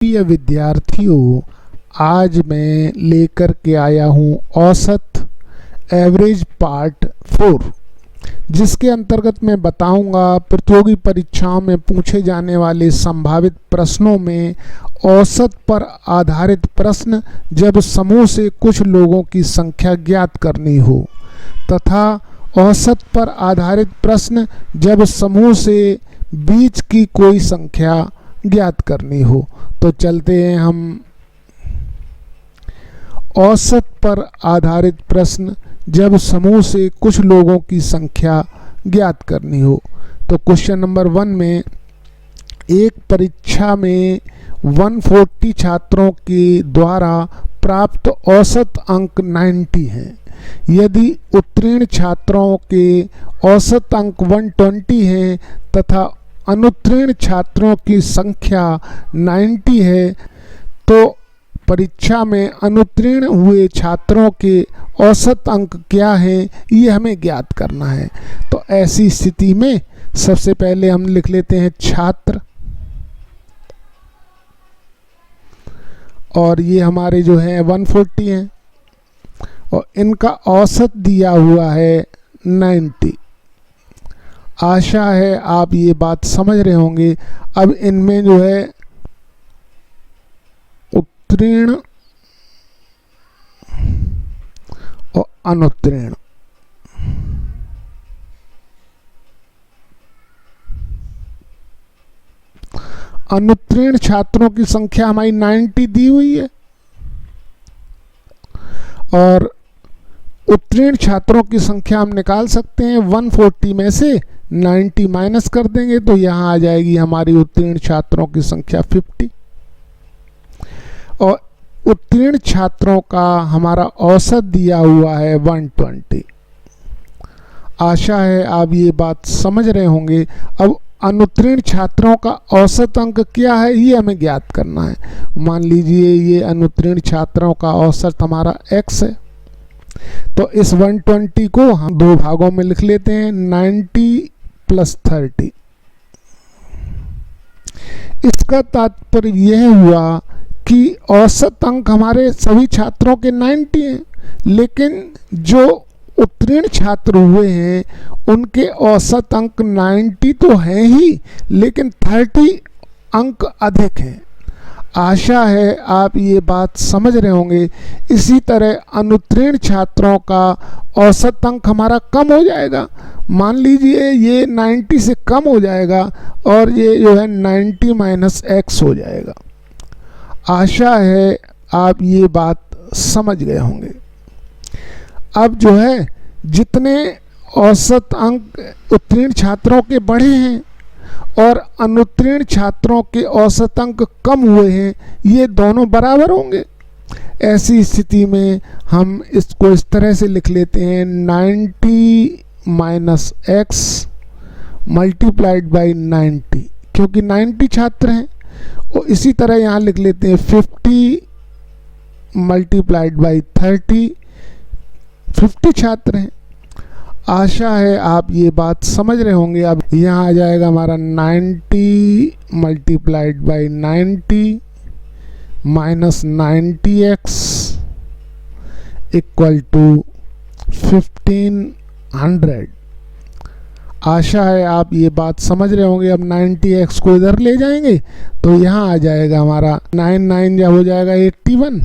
प्रिय विद्यार्थियों, आज मैं लेकर के आया हूँ औसत एवरेज पार्ट 4, जिसके अंतर्गत मैं बताऊंगा प्रतियोगी परीक्षाओं में पूछे जाने वाले संभावित प्रश्नों में औसत पर आधारित प्रश्न जब समूह से कुछ लोगों की संख्या ज्ञात करनी हो, तथा औसत पर आधारित प्रश्न जब समूह से बीच की कोई संख्या ज्ञात करनी हो। तो चलते हैं हम औसत पर आधारित प्रश्न जब समूह से कुछ लोगों की संख्या ज्ञात करनी हो। तो क्वेश्चन नंबर 1 में एक परीक्षा में 140 छात्रों के द्वारा प्राप्त औसत अंक 90 हैं। यदि उत्तीर्ण छात्रों के औसत अंक 120 हैं तथा अनुत्तीर्ण छात्रों की संख्या 90 है, तो परीक्षा में अनुत्तीर्ण हुए छात्रों के औसत अंक क्या हैं, ये हमें ज्ञात करना है। तो ऐसी स्थिति में सबसे पहले हम लिख लेते हैं छात्र, और ये हमारे जो हैं 140 हैं और इनका औसत दिया हुआ है 90। आशा है आप ये बात समझ रहे होंगे। अब इनमें जो है उत्तीर्ण और अनुत्तीर्ण, अनुत्तीर्ण छात्रों की संख्या हमारी 90 दी हुई है और उत्तीर्ण छात्रों की संख्या हम निकाल सकते हैं। 140 में से 90 माइनस कर देंगे तो यहाँ आ जाएगी हमारी उत्तीर्ण छात्रों की संख्या 50, और उत्तीर्ण छात्रों का हमारा औसत दिया हुआ है 120। आशा है आप ये बात समझ रहे होंगे। अब अनुत्तीर्ण छात्रों का औसत अंक क्या है, ये हमें ज्ञात करना है। मान लीजिए ये अनुत्तीर्ण छात्रों का औसत हमारा x है, तो इस 120 को हम दो भागों में लिख लेते हैं, 90 + 30। इसका तात्पर्य यह हुआ कि औसत अंक हमारे सभी छात्रों के 90 हैं, लेकिन जो उत्तीर्ण छात्र हुए हैं उनके औसत अंक 90 तो हैं ही, लेकिन 30 अंक अधिक हैं। आशा है आप ये बात समझ रहे होंगे। इसी तरह अनुत्तीर्ण छात्रों का औसत अंक हमारा कम हो जाएगा। मान लीजिए ये 90 से कम हो जाएगा और ये जो है 90 - x हो जाएगा। आशा है आप ये बात समझ गए होंगे। अब जो है जितने औसत अंक उत्तीर्ण छात्रों के बढ़े हैं और अनुत्तीर्ण छात्रों के औसत अंक कम हुए हैं, ये दोनों बराबर होंगे। ऐसी स्थिति में हम इसको इस तरह से लिख लेते हैं, 90 - x × 90, क्योंकि 90 छात्र हैं। और इसी तरह यहाँ लिख लेते हैं 50 × 30, 50 छात्र हैं। आशा है आप ये बात समझ रहे होंगे। अब यहाँ आ जाएगा हमारा 90 × 90 - 90x = 1500। आशा है आप ये बात समझ रहे होंगे। अब 90x को इधर ले जाएंगे तो यहाँ आ जाएगा हमारा 99 जब हो जाएगा 81,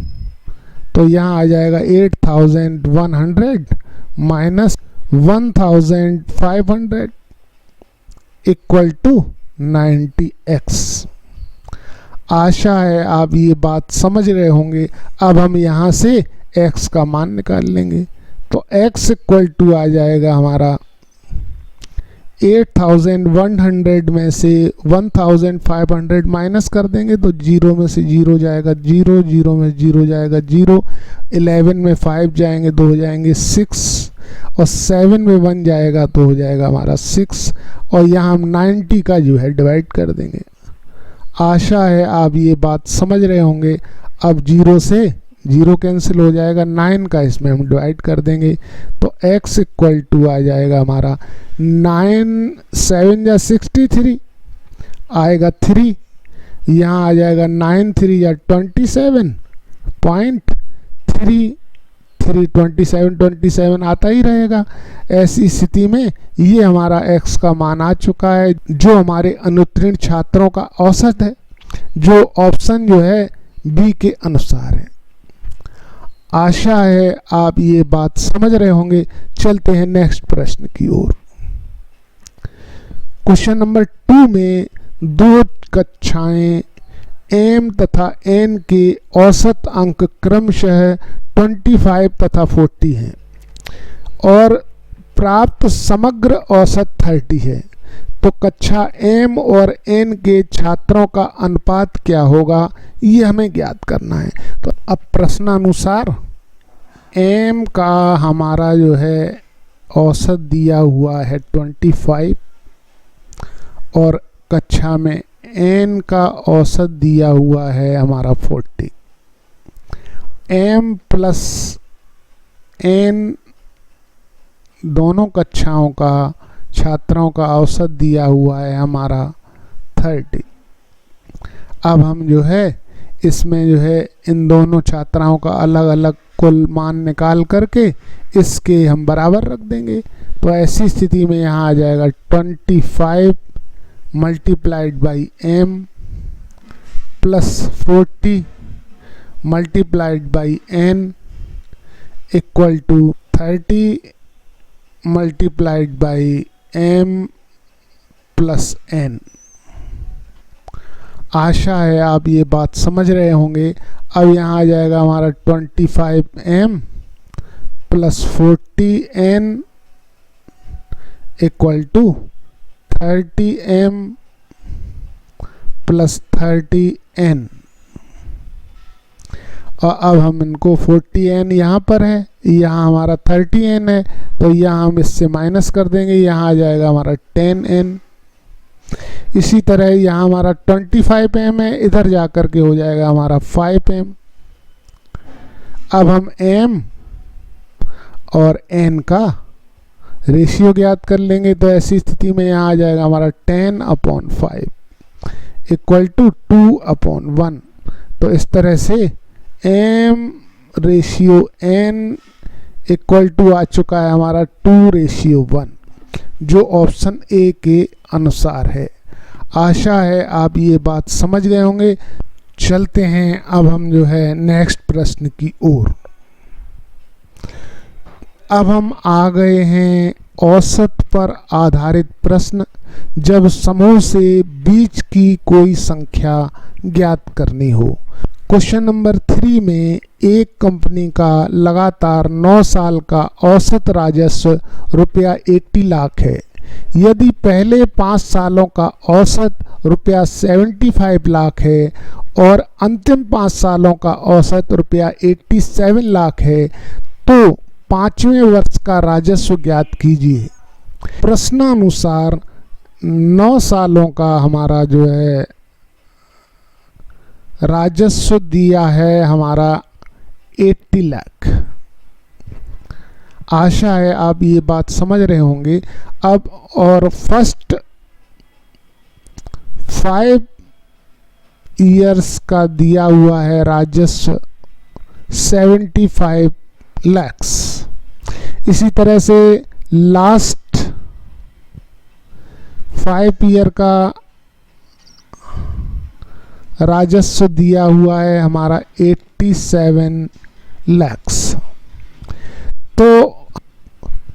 तो यहाँ आ जाएगा 8100 - 1500 = 90x। आशा है आप ये बात समझ रहे होंगे। अब हम यहाँ से x का मान निकाल लेंगे, तो x = आ जाएगा हमारा 8100 में से 1500 माइनस कर देंगे तो 0 में से 0 जाएगा 0, 0 में 0 जाएगा 0, 11 में 5 जाएंगे तो हो जाएंगे 6, और 7 में 1 जाएगा तो हो जाएगा हमारा 6, और यहाँ हम 90 का जो है डिवाइड कर देंगे। आशा है आप ये बात समझ रहे होंगे। अब 0 से 0 कैंसिल हो जाएगा, 9 का इसमें हम डिवाइड कर देंगे तो x = आ जाएगा हमारा 9 7 या 63 आएगा 3, यहाँ आ जाएगा 9 3 या 27.3, 27 आता ही रहेगा। ऐसी स्थिति में ये हमारा x का मान आ चुका है, जो हमारे अनुत्तीर्ण छात्रों का औसत है, जो ऑप्शन जो है बी के अनुसार है। आशा है आप ये बात समझ रहे होंगे। चलते हैं नेक्स्ट प्रश्न की ओर। क्वेश्चन नंबर 2 में दो कक्षाएं एम तथा एन के औसत अंक क्रमशः 25 तथा 40 हैं और प्राप्त समग्र औसत 30 है, तो कक्षा एम और एन के छात्रों का अनुपात क्या होगा, ये हमें ज्ञात करना है। तो अब प्रश्नानुसार एम का हमारा जो है औसत दिया हुआ है 25 और कक्षा में एन का औसत दिया हुआ है हमारा 40। एम प्लस एन दोनों कक्षाओं का छात्रों का औसत दिया हुआ है हमारा 30। अब हम जो है इसमें जो है इन दोनों छात्राओं का अलग अलग कुल मान निकाल करके इसके हम बराबर रख देंगे। तो ऐसी स्थिति में यहाँ आ जाएगा 25 multiplied by M plus 40 multiplied by N equal to 30 multiplied by M plus N. आशा है आप ये बात समझ रहे होंगे। अब यहाँ आ जाएगा हमारा 25m plus 40n equal to 30m plus 30n। और अब हम इनको 40n यहाँ पर है, यहाँ हमारा 30n है, तो यहाँ हम इससे माइनस कर देंगे, यहाँ आ जाएगा हमारा 10n। इसी तरह यहाँ हमारा 25m है, इधर जा कर के हो जाएगा हमारा 5m। अब हम m और n का रेशियो ज्ञात कर लेंगे, तो ऐसी स्थिति में यहाँ आ जाएगा हमारा 10/5 इक्वल टू 2/1। तो इस तरह से m ratio n equal to आ चुका है हमारा 2:1, जो ऑप्शन ए के अनुसार है। आशा है आप ये बात समझ गए होंगे। चलते हैं अब हम जो है नेक्स्ट प्रश्न की ओर। अब हम आ गए हैं औसत पर आधारित प्रश्न, जब समूह से बीच की कोई संख्या ज्ञात करनी हो। क्वेश्चन नंबर 3 में एक कंपनी का लगातार 9 साल का औसत राजस्व रुपया 80 लाख है। यदि पहले 5 सालों का औसत रुपया 75 लाख है और अंतिम 5 सालों का औसत रुपया 87 लाख है, तो 5वें वर्ष का राजस्व ज्ञात कीजिए। प्रश्नानुसार 9 सालों का हमारा जो है राजस्व दिया है हमारा 80 लाख। आशा है आप ये बात समझ रहे होंगे। अब और फर्स्ट 5 ईयर्स का दिया हुआ है राजस्व 75 लाख। इसी तरह से लास्ट 5 ईयर का राजस्व दिया हुआ है हमारा 87 लाख। तो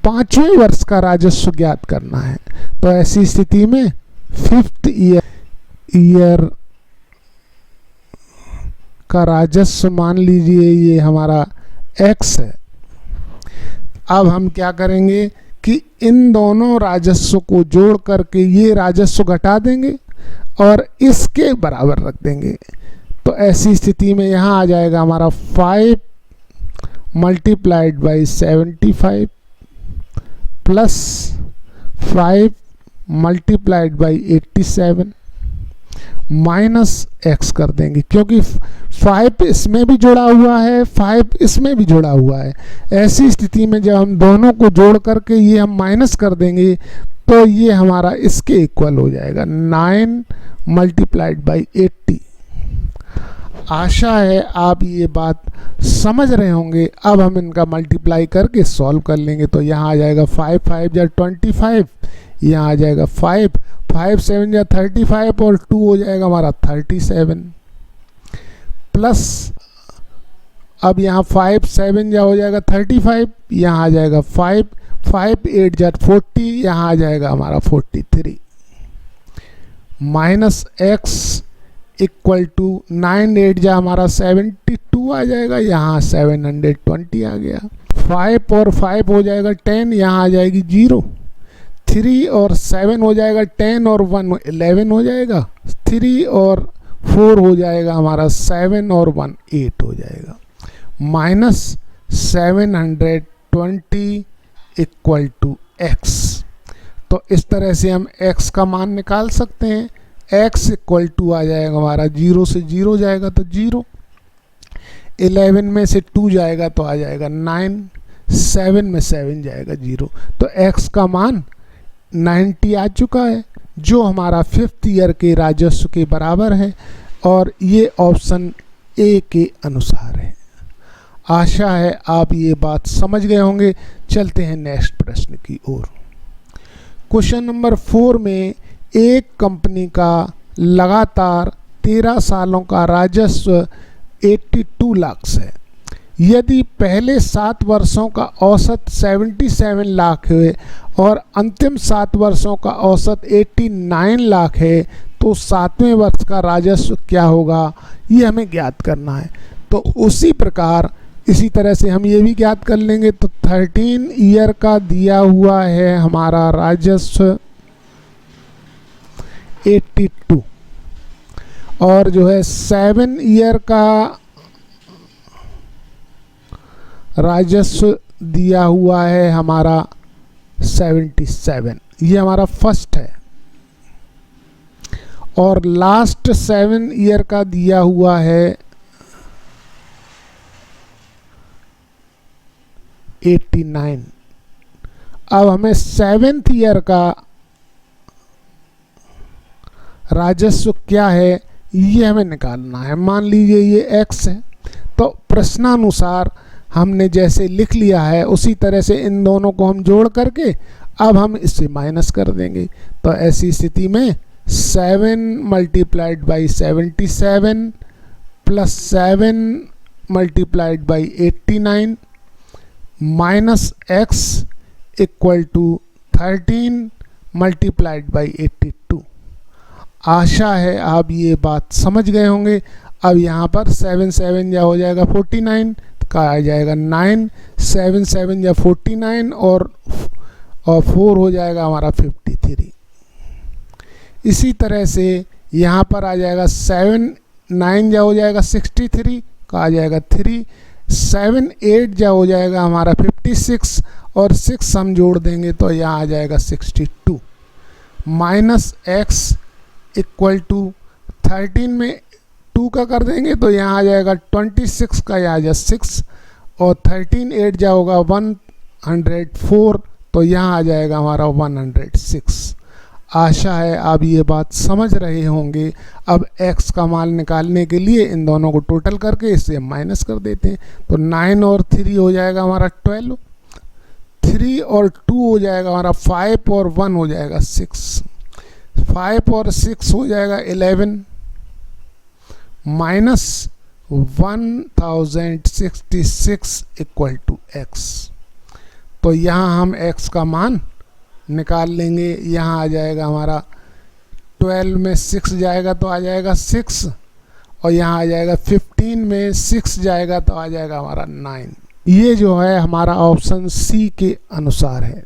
5वें वर्ष का राजस्व ज्ञात करना है। तो ऐसी स्थिति में 5th ईयर का राजस्व मान लीजिए ये हमारा x है। अब हम क्या करेंगे कि इन दोनों राजस्व को जोड़ करके ये राजस्व घटा देंगे और इसके बराबर रख देंगे। तो ऐसी स्थिति में यहाँ आ जाएगा हमारा 5 multiplied by 75 plus 5 multiplied by 87 minus x कर देंगे, क्योंकि 5 इसमें भी जुड़ा हुआ है, 5 इसमें भी जुड़ा हुआ है। ऐसी स्थिति में जब हम दोनों को जोड़ करके ये हम माइनस कर देंगे तो ये हमारा इसके इक्वल हो जाएगा 9 मल्टीप्लाइड बाई 80। आशा है आप ये बात समझ रहे होंगे। अब हम इनका मल्टीप्लाई करके सॉल्व कर लेंगे। तो यहाँ आ जाएगा 5 5 या 25, यहाँ आ जाएगा 5 5 7 या 35 और 2 हो जाएगा हमारा 37 प्लस अब यहाँ 5 7 या हो जाएगा 35, यहाँ आ जाएगा 5 5 8 या 40, यहाँ आ जाएगा हमारा 43 माइनस एक्स इक्वल टू 9 8 जा हमारा 72 आ जाएगा, यहाँ 720 आ गया। 5 और 5 हो जाएगा 10, यहाँ आ जाएगी 0। 3 और 7 हो जाएगा 10 और 1 11 हो जाएगा। 3 और 4 हो जाएगा हमारा 7 और 1 8 हो जाएगा। Minus 720 equal to x. तो इस तरह से हम x का मान निकाल सकते हैं। x इक्वल टू आ जाएगा हमारा 0 से 0 जाएगा तो 0, 11 में से 2 जाएगा तो आ जाएगा 9, 7 में 7 जाएगा 0। तो x का मान 90 आ चुका है, जो हमारा 5th ईयर के राजस्व के बराबर है और ये ऑप्शन ए के अनुसार है। आशा है आप ये बात समझ गए होंगे। चलते हैं नेक्स्ट प्रश्न की ओर। क्वेश्चन नंबर 4 में एक कंपनी का लगातार 13 सालों का राजस्व 82 लाख है। यदि पहले 7 वर्षों का औसत 77 लाख है और अंतिम 7 वर्षों का औसत 89 लाख है, तो 7वें वर्ष का राजस्व क्या होगा, ये हमें ज्ञात करना है। तो उसी प्रकार इसी तरह से हम ये भी ज्ञात कर लेंगे। तो 13 ईयर का दिया हुआ है हमारा राजस्व 82 और जो है 7 ईयर का राजस्व दिया हुआ है हमारा 77। ये हमारा फर्स्ट है। और लास्ट 7 ईयर का दिया हुआ है 89। अब हमें 7th ईयर का राजस्व क्या है ये हमें निकालना है। मान लीजिए ये x है, तो प्रश्नानुसार हमने जैसे लिख लिया है उसी तरह से इन दोनों को हम जोड़ करके अब हम इससे माइनस कर देंगे। तो ऐसी स्थिति में 7 multiplied by 77 plus 7 multiplied by 89 minus x equal to 13 multiplied by 82। आशा है आप ये बात समझ गए होंगे। अब यहाँ पर 7 7 या हो जाएगा 49 का आ जाएगा 9, 7 7 या 49 और 4 हो जाएगा हमारा 53। इसी तरह से यहाँ पर आ जाएगा 7 9 या हो जाएगा 63 का आ जाएगा 3, 7 8 जा हो जाएगा हमारा 56 और 6 हम जोड़ देंगे तो यहाँ आ जाएगा 62 माइनस एक्स इक्वल टू 13 में 2 का कर देंगे तो यहाँ आ जाएगा 26 का यहाँ आ जाएगा 6 और 13 8 जा होगा 104 तो यहाँ आ जाएगा हमारा 106। आशा है आप ये बात समझ रहे होंगे। अब x का मान निकालने के लिए इन दोनों को टोटल करके इससे माइनस कर देते हैं। तो 9 और 3 हो जाएगा हमारा 12, 3 और 2 हो जाएगा हमारा 5 और 1 हो जाएगा 6, 5 और 6 हो जाएगा 11 माइनस 1066 इक्वल टू x। तो यहाँ हम x का मान निकाल लेंगे। यहाँ आ जाएगा हमारा 12 में 6 जाएगा तो आ जाएगा 6 और यहाँ आ जाएगा 15 में 6 जाएगा तो आ जाएगा हमारा 9। ये जो है हमारा ऑप्शन सी के अनुसार है।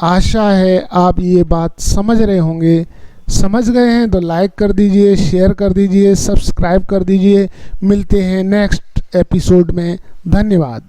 आशा है आप ये बात समझ रहे होंगे। समझ गए हैं तो लाइक कर दीजिए, शेयर कर दीजिए, सब्सक्राइब कर दीजिए। मिलते हैं नेक्स्ट एपिसोड में। धन्यवाद।